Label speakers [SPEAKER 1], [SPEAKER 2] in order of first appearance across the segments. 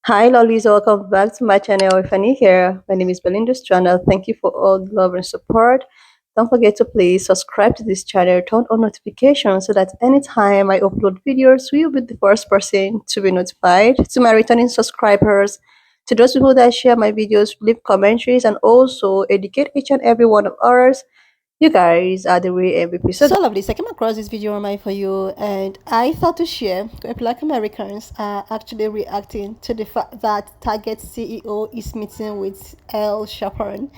[SPEAKER 1] Hi, lollies. Welcome back to my channel. If you're new here, my name is Belinda's channel. Thank you for all the love and support. Don't forget to please subscribe to this channel, turn on notifications so that anytime I upload videos, you'll be the first person to be notified. To my returning subscribers, to those people that share my videos, leave commentaries, and also educate each and every one of ours. You guys are the real MVP. So lovely. So I came across this video on my For You, and I thought to share. Black Americans are actually reacting to the fact that Target CEO is meeting with Al Sharpton.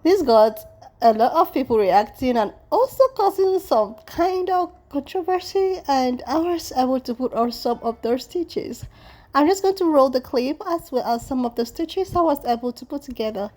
[SPEAKER 1] This got a lot of people reacting and also causing some kind of controversy, and I was able to put on some of those stitches. I'm just going to roll the clip as well as some of the stitches I was able to put together.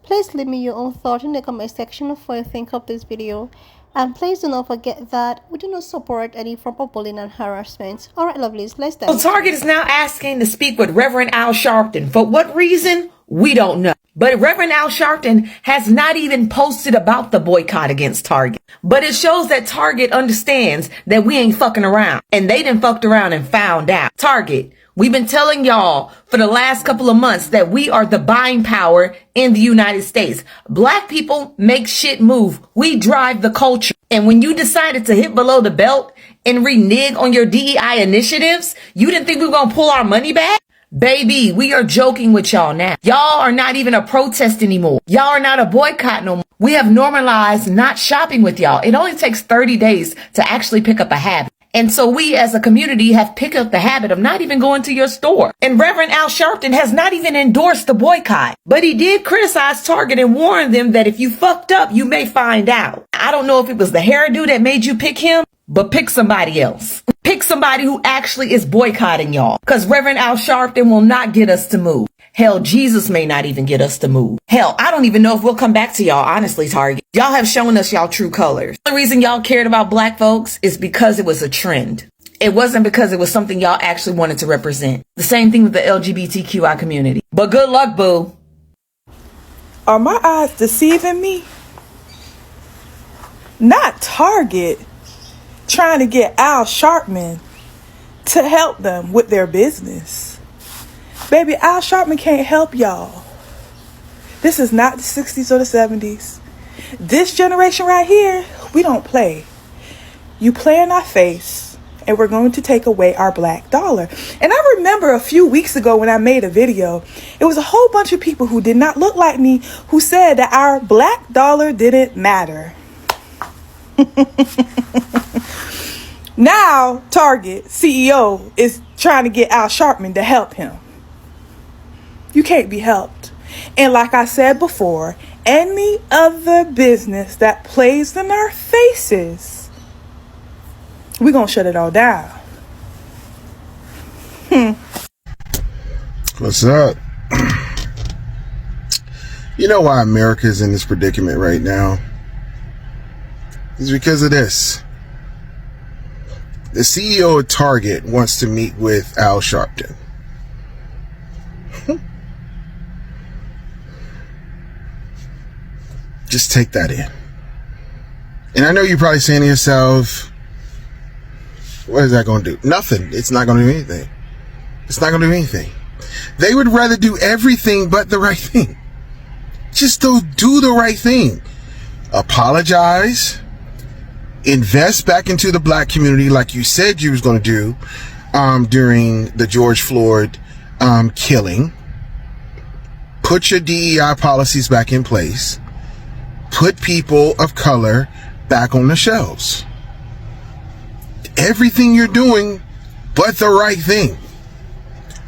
[SPEAKER 1] Please leave me your own thought in the comment section of what you think of this video. And please do not forget that we do not support any form of bullying and harassment. Alright, lovelies, let's dive.
[SPEAKER 2] So Target is now asking to speak with Reverend Al Sharpton. For what reason? We don't know. But Reverend Al Sharpton has not even posted about the boycott against Target. But it shows that Target understands that we ain't fucking around. And they done fucked around and found out. Target, we've been telling y'all for the last couple of months that we are the buying power in the United States. Black people make shit move. We drive the culture. And when you decided to hit below the belt and renege on your DEI initiatives, you didn't think we were going to pull our money back? Baby, we are joking with y'all now. Y'all are not even a protest anymore. Y'all are not a boycott no more. We have normalized not shopping with y'all. It only takes 30 days to actually pick up a habit. And so we as a community have picked up the habit of not even going to your store. And Reverend Al Sharpton has not even endorsed the boycott. But he did criticize Target and warn them that if you fucked up, you may find out. I don't know if it was the hairdo that made you pick him, but pick somebody else. Pick somebody who actually is boycotting y'all. Because Reverend Al Sharpton will not get us to move. Hell, Jesus may not even get us to move. Hell, I don't even know if we'll come back to y'all, honestly, Target. Y'all have shown us y'all true colors. The reason y'all cared about black folks is because it was a trend. It wasn't because it was something y'all actually wanted to represent. The same thing with the LGBTQI community. But good luck, boo.
[SPEAKER 3] Are my eyes deceiving me? Not Target trying to get Al Sharpton to help them with their business. Baby, Al Sharpton can't help y'all. This is not the 60s or the 70s. This generation right here, we don't play. You play in our face, and we're going to take away our black dollar. And I remember a few weeks ago when I made a video, it was a whole bunch of people who did not look like me who said that our black dollar didn't matter. Now, Target CEO is trying to get Al Sharpton to help him. You can't be helped. And like I said before, any other business that plays in our faces, we're going to shut it all down.
[SPEAKER 4] What's up? You know why America is in this predicament right now? It's because of this. The CEO of Target wants to meet with Al Sharpton. Just take that in. And I know you're probably saying to yourself, what is that going to do? Nothing. It's not going to do anything. It's not going to do anything. They would rather do everything but the right thing. Just do the right thing. Apologize. Invest back into the black community like you said you was going to do during the George Floyd killing. Put your DEI policies back in place. Put people of color back on the shelves. Everything you're doing but the right thing.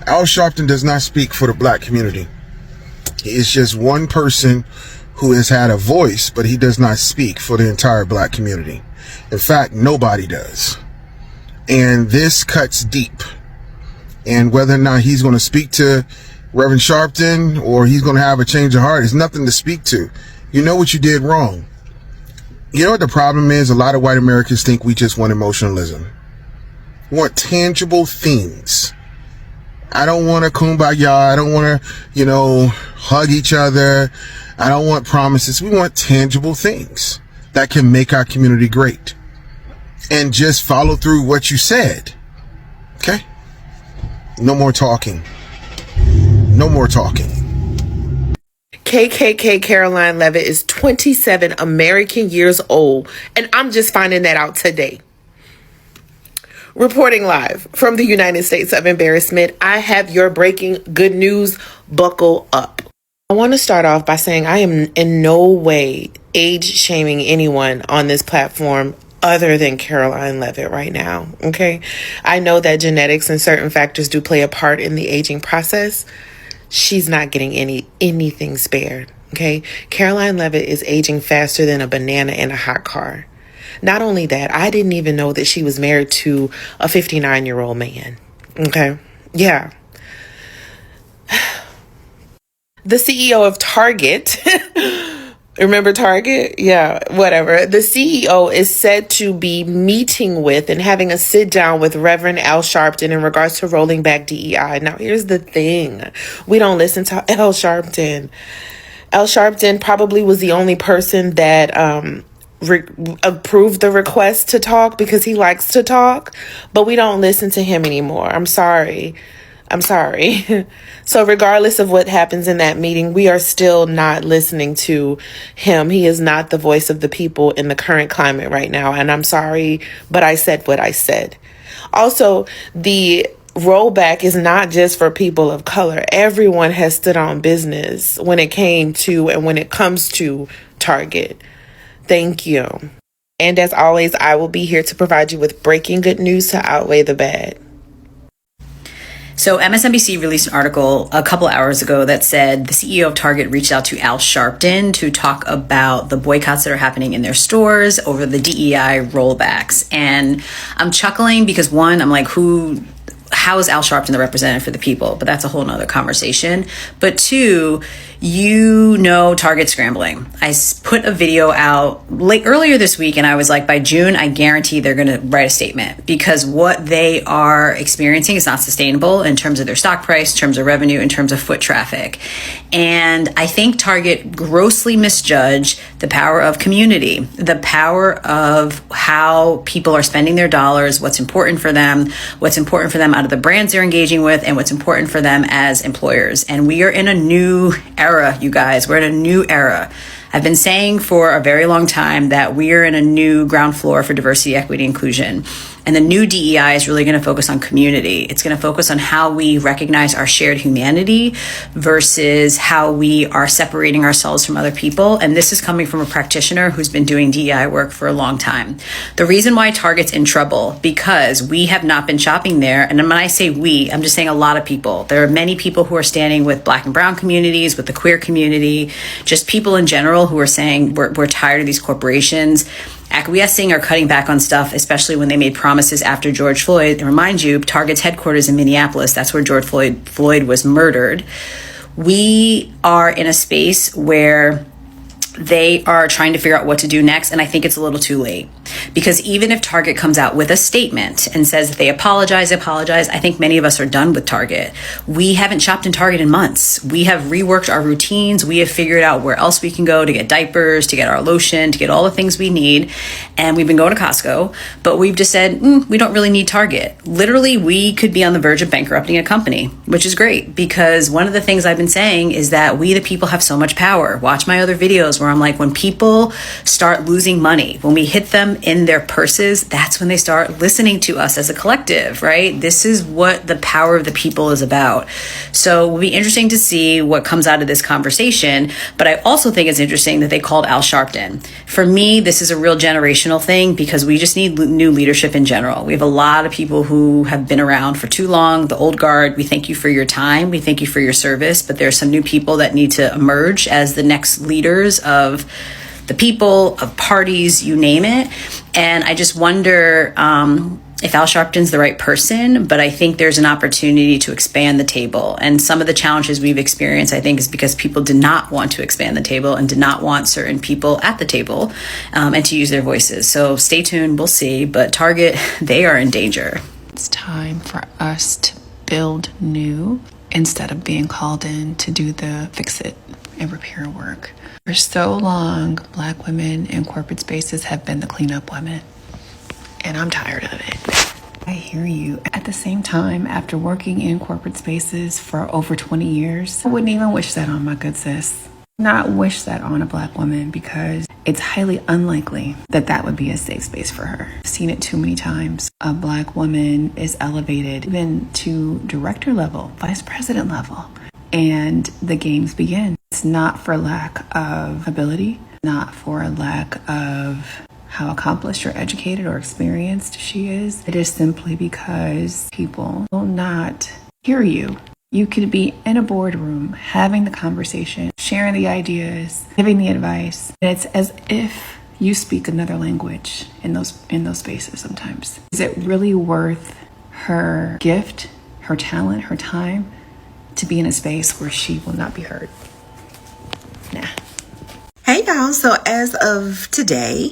[SPEAKER 4] Al Sharpton does not speak for the black community. He is just one person who has had a voice, but he does not speak for the entire black community. In fact, nobody does. And this cuts deep. And whether or not he's going to speak to Reverend Sharpton or he's going to have a change of heart is nothing to speak to. You know what you did wrong. You know what the problem is? A lot of white Americans think we just want emotionalism. We want tangible things. I don't want a kumbaya. I don't want to, hug each other. I don't want promises. We want tangible things that can make our community great. And just follow through what you said. Okay? No more talking. No more talking.
[SPEAKER 2] KKK Caroline Levitt is 27 American years old, and I'm just finding that out today. Reporting live from the United States of Embarrassment, I have your breaking good news. Buckle up. I want to start off by saying I am in no way age shaming anyone on this platform other than Caroline Levitt right now, okay? I know that genetics and certain factors do play a part in the aging process. She's not getting anything spared, okay? Caroline Levitt is aging faster than a banana in a hot car. Not only that, I didn't even know that she was married to a 59-year-old man, okay? Yeah. The CEO of Target, remember Target? Yeah, whatever. The CEO is said to be meeting with and having a sit down with Reverend Al Sharpton in regards to rolling back DEI. Now, here's the thing. We don't listen to Al Sharpton. Al Sharpton probably was the only person that approved the request to talk because he likes to talk, but we don't listen to him anymore. I'm sorry. So regardless of what happens in that meeting, we are still not listening to him. He is not the voice of the people in the current climate right now. And I'm sorry, but I said what I said. Also, the rollback is not just for people of color. Everyone has stood on business when it came to and when it comes to Target. Thank you. And as always, I will be here to provide you with breaking good news to outweigh the bad.
[SPEAKER 5] So MSNBC released an article a couple hours ago that said the CEO of Target reached out to Al Sharpton to talk about the boycotts that are happening in their stores over the DEI rollbacks. And I'm chuckling because one, I'm like, how is Al Sharpton the representative for the people? But that's a whole nother conversation. But two, Target scrambling. I put a video out earlier this week and I was like, by June, I guarantee they're going to write a statement because what they are experiencing is not sustainable in terms of their stock price, in terms of revenue, in terms of foot traffic. And I think Target grossly misjudged the power of community, the power of how people are spending their dollars, what's important for them out of the brands they're engaging with, and what's important for them as employers. And we are in a new era, you guys. We're in a new era. I've been saying for a very long time that we are in a new ground floor for diversity, equity, inclusion. And the new DEI is really going to focus on community. It's going to focus on how we recognize our shared humanity versus how we are separating ourselves from other people. And this is coming from a practitioner who's been doing DEI work for a long time. The reason why Target's in trouble, because we have not been shopping there. And when I say we, I'm just saying a lot of people. There are many people who are standing with Black and brown communities, with the queer community, just people in general who are saying we're tired of these corporations acquiescing or cutting back on stuff, especially when they made promises after George Floyd. And remind you, Target's headquarters in Minneapolis, that's where George Floyd was murdered. We are in a space where they are trying to figure out what to do next. And I think it's a little too late because even if Target comes out with a statement and says that they apologize, I think many of us are done with Target. We haven't shopped in Target in months. We have reworked our routines. We have figured out where else we can go to get diapers, to get our lotion, to get all the things we need. And we've been going to Costco, but we've just said, we don't really need Target. Literally, we could be on the verge of bankrupting a company, which is great because one of the things I've been saying is that we, the people, have so much power. Watch my other videos where I'm like, when people start losing money, when we hit them in their purses, that's when they start listening to us as a collective, right? This is what the power of the people is about. So it will be interesting to see what comes out of this conversation. But I also think it's interesting that they called Al Sharpton. For me, this is a real generational thing because we just need new leadership in general. We have a lot of people who have been around for too long. The old guard, we thank you for your time. We thank you for your service. But there are some new people that need to emerge as the next leaders of the people, of parties, you name it. And I just wonder if Al Sharpton's the right person, but I think there's an opportunity to expand the table. And some of the challenges we've experienced, I think, is because people did not want to expand the table and did not want certain people at the table and to use their voices. So stay tuned, we'll see. But Target, they are in danger.
[SPEAKER 6] It's time for us to build new instead of being called in to do the fix it and repair work. For so long, Black women in corporate spaces have been the cleanup women, and I'm tired of it. I hear you. At the same time, after working in corporate spaces for over 20 years, I wouldn't even wish that on my good sis. Not wish that on a Black woman, because it's highly unlikely that that would be a safe space for her. I've seen it too many times. A Black woman is elevated even to director level, vice president level, and the games begin. It's not for lack of ability, not for a lack of how accomplished or educated or experienced she is. It is simply because people will not hear you. You could be in a boardroom having the conversation, sharing the ideas, giving the advice. And it's as if you speak another language in those spaces sometimes. Is it really worth her gift, her talent, her time to be in a space where she will not be heard? Nah.
[SPEAKER 7] Hey y'all, so as of today,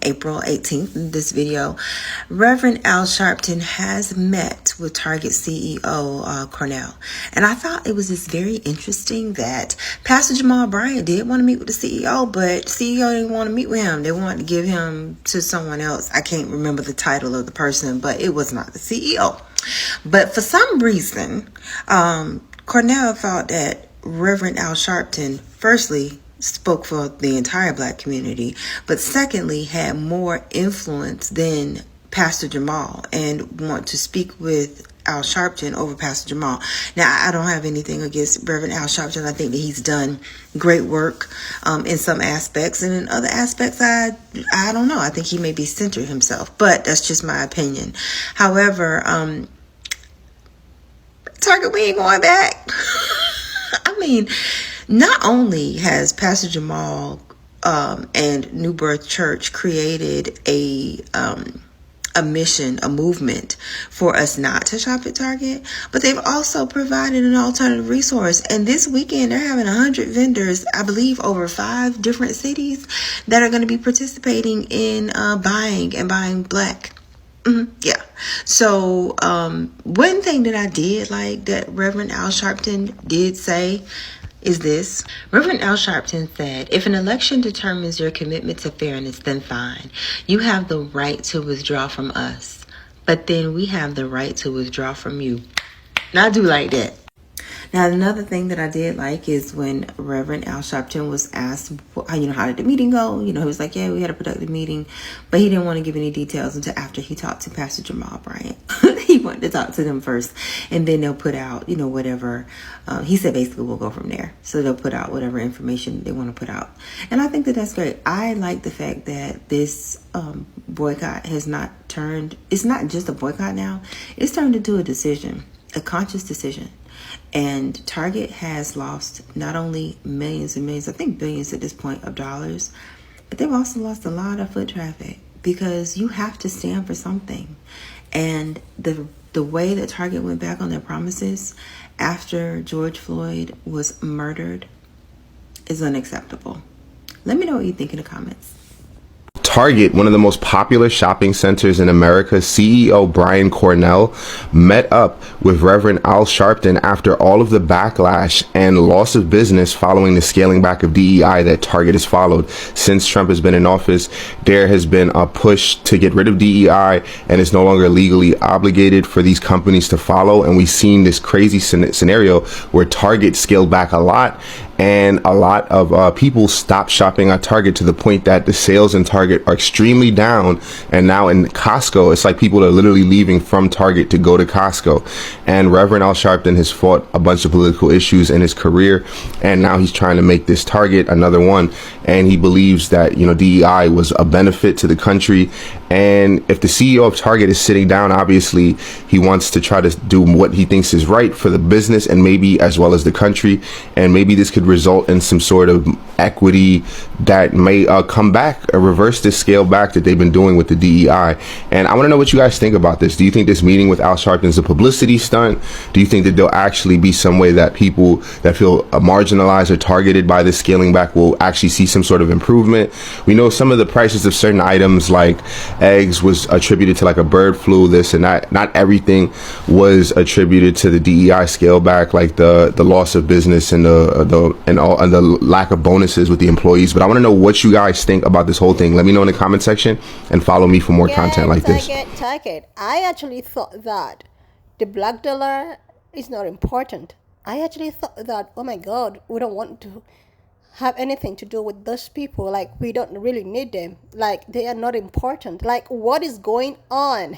[SPEAKER 7] April 18th, in this video, Reverend Al Sharpton has met with Target CEO Cornell. And I thought it was just very interesting that Pastor Jamal Bryant did want to meet with the CEO, but CEO didn't want to meet with him. They wanted to give him to someone else. I can't remember the title of the person, but it was not the CEO. But for some reason, Cornell thought that Reverend Al Sharpton, firstly, spoke for the entire Black community, but secondly, had more influence than Pastor Jamal and want to speak with Al Sharpton over Pastor Jamal. Now, I don't have anything against Reverend Al Sharpton. I think that he's done great work in some aspects, and in other aspects, I don't know. I think he may be centered himself, but that's just my opinion. However, Target, we ain't going back. I mean, not only has Pastor Jamal and New Birth Church created a mission, a movement for us not to shop at Target, but they've also provided an alternative resource. And this weekend, they're having 100 vendors, I believe, over 5 different cities that are going to be participating in buying Black. Yeah. So one thing that I did like that Reverend Al Sharpton did say is this. Reverend Al Sharpton said, if an election determines your commitment to fairness, then fine. You have the right to withdraw from us, but then we have the right to withdraw from you. Now, I do like that. Now, another thing that I did like is when Reverend Al Sharpton was asked, how did the meeting go? He was like, yeah, we had a productive meeting, but he didn't want to give any details until after he talked to Pastor Jamal Bryant. He wanted to talk to them first, and then they'll put out, whatever. He said basically we'll go from there. So they'll put out whatever information they want to put out. And I think that that's great. I like the fact that this boycott has not turned, it's not just a boycott now. It's turned into a decision, a conscious decision. And Target has lost not only millions and millions, I think billions at this point of dollars, but they've also lost a lot of foot traffic because you have to stand for something. And the way that Target went back on their promises after George Floyd was murdered is unacceptable. Let me know what you think in the comments.
[SPEAKER 8] Target, one of the most popular shopping centers in America, CEO Brian Cornell met up with Reverend Al Sharpton after all of the backlash and loss of business following the scaling back of DEI that Target has followed since Trump has been in office. There has been a push to get rid of DEI, and it's no longer legally obligated for these companies to follow. And we've seen this crazy scenario where Target scaled back a lot, and a lot of people stopped shopping at Target to the point that the sales in Target are extremely down. And now in Costco, it's like people are literally leaving from Target to go to Costco. And Reverend Al Sharpton has fought a bunch of political issues in his career, and now he's trying to make this Target another one. And he believes that, DEI was a benefit to the country. And if the CEO of Target is sitting down, obviously he wants to try to do what he thinks is right for the business and maybe as well as the country. And maybe this could result in some sort of equity that may come back or reverse this scale back that they've been doing with the DEI. And I want to know what you guys think about this. Do you think this meeting with Al Sharpton is a publicity stunt? Do you think that there'll actually be some way that people that feel marginalized or targeted by this scaling back will actually see some sort of improvement? We know some of the prices of certain items like eggs was attributed to like a bird flu, this and that. Not everything was attributed to the DEI scale back, like the loss of business and the lack of bonus bonuses with the employees. But I want to know what you guys think about this whole thing. Let me know in the comment section and follow me for more content like this.
[SPEAKER 1] Target. I actually thought that the black dollar is not important. I actually thought that, oh my God, we don't want to have anything to do with those people. Like, we don't really need them. Like, they are not important. Like, what is going on?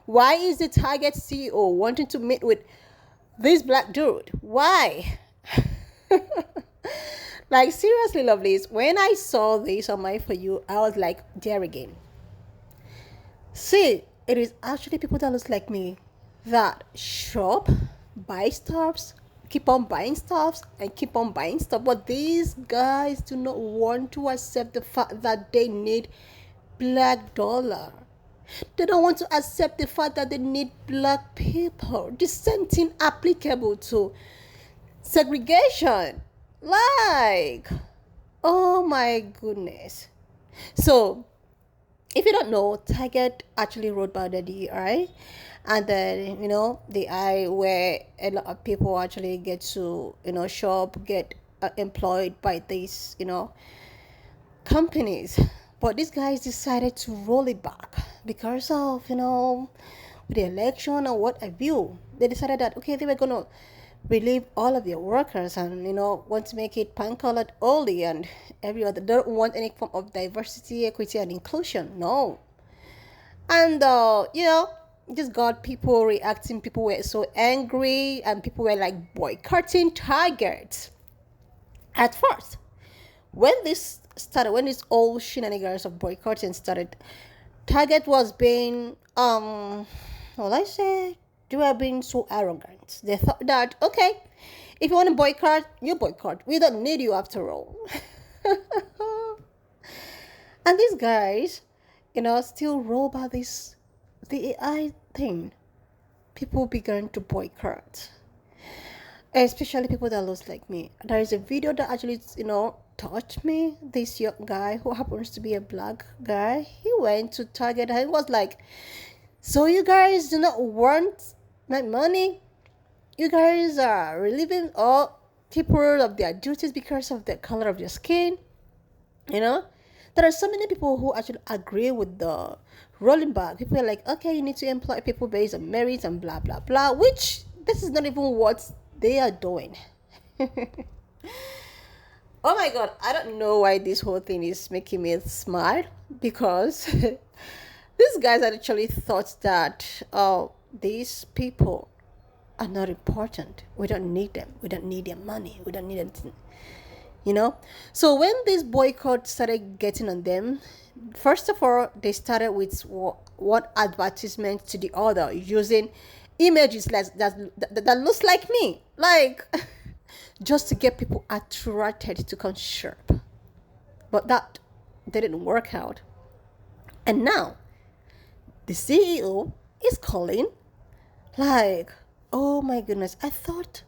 [SPEAKER 1] Why is the Target CEO wanting to meet with this black dude? Why? Like, seriously, lovelies, when I saw this on my For You, I was like, there again. See, it is actually people that look like me that shop, buy stuffs, keep on buying stuffs, and keep on buying stuff. But these guys do not want to accept the fact that they need black dollar. They don't want to accept the fact that they need black people. The same thing applicable to segregation. Like, oh my goodness. So, if you don't know, Target actually wrote by the DEI, and then the I where a lot of people actually get to shop, get employed by these companies. But these guys decided to roll it back because of with the election or what have you. They decided that okay, they were gonna relieve all of their workers and want to make it pan-colored only and every other. They don't want any form of diversity, equity, and inclusion. No. And just got people reacting. People were so angry and people were like boycotting Target at first. When this started, when this old shenanigans of boycotting started, Target was being they were being so arrogant. They thought that okay, if you want to boycott, you boycott. We don't need you after all. And these guys, still roll by the AI thing. People began to boycott, especially people that looks like me. There is a video that actually touched me. This young guy who happens to be a black guy, he went to Target and he was like, so you guys do not want my money? You guys are relieving all people of their duties because of the color of their skin? There are so many people who actually agree with the rolling back. People are like, okay, you need to employ people based on merit and blah blah blah, which this is not even what they are doing. Oh my God, I don't know why this whole thing is making me smile, because these guys actually thought that these people are not important. We don't need them. We don't need their money. We don't need anything. So when this boycott started getting on them, first of all, they started with one advertisement to the other, using images that looks like me, like just to get people attracted to come shop. But that didn't work out. And now the CEO is calling like, oh my goodness, I thought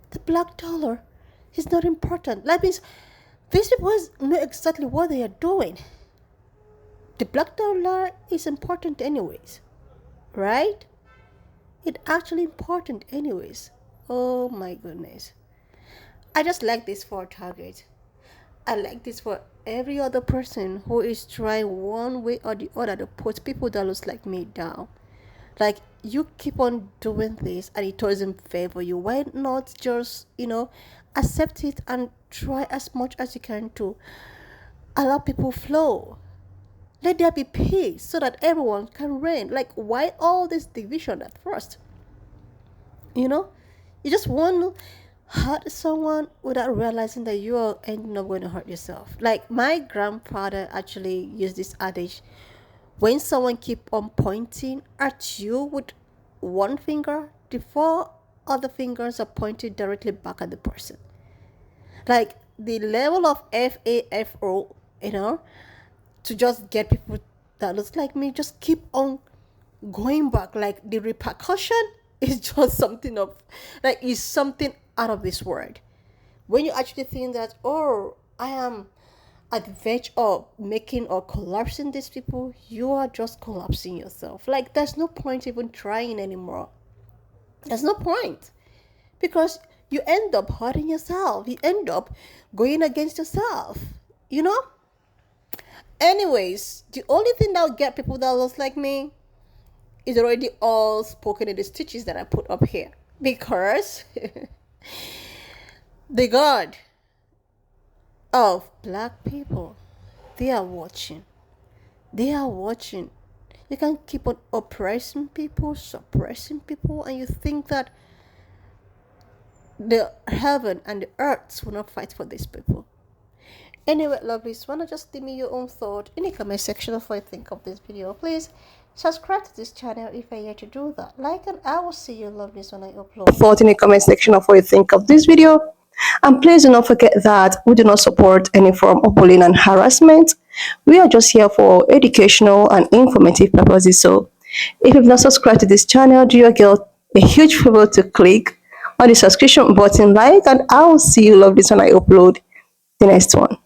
[SPEAKER 1] the black dollar is not important. That means these people know exactly what they are doing. The black dollar is important anyways, right? It's actually important anyways. Oh my goodness. I just like this for Target. I like this for every other person who is trying one way or the other to put people that looks like me down. Like, you keep on doing this and it doesn't favor you. Why not just, accept it and try as much as you can to allow people flow? Let there be peace so that everyone can reign. Like, why all this division at first? You just want to hurt someone without realizing that you are ending up going to hurt yourself. Like, my grandfather actually used this adage: when someone keep on pointing at you with one finger, the four other fingers are pointed directly back at the person. Like, the level of FAFO, to just get people that looks like me, just keep on going back. Like, the repercussion is just something of, like, is something out of this world. When you actually think that, oh, I am at the verge of making or collapsing these people, you are just collapsing yourself. Like, there's no point even trying anymore. There's no point, because you end up hurting yourself. You end up going against yourself. You know? Anyways, the only thing that will get people that looks like me is already all spoken in the stitches that I put up here. Because the God of black people, they are watching. They are watching. You can keep on oppressing people, suppressing people, and you think that the heaven and the earth will not fight for these people. Anyway, lovelies, wanna just leave me your own thought in the comment section of what you think of this video. Please subscribe to this channel if you're here to do that. Like, and I will see you, lovelies, when I upload. Thought in the comment section of what you think of this video. And please do not forget that we do not support any form of bullying and harassment. We are just here for educational and informative purposes. So if you've not subscribed to this channel, do your girl a huge favor to click on the subscription button, like, and I will see you, lovelies, when I upload the next one.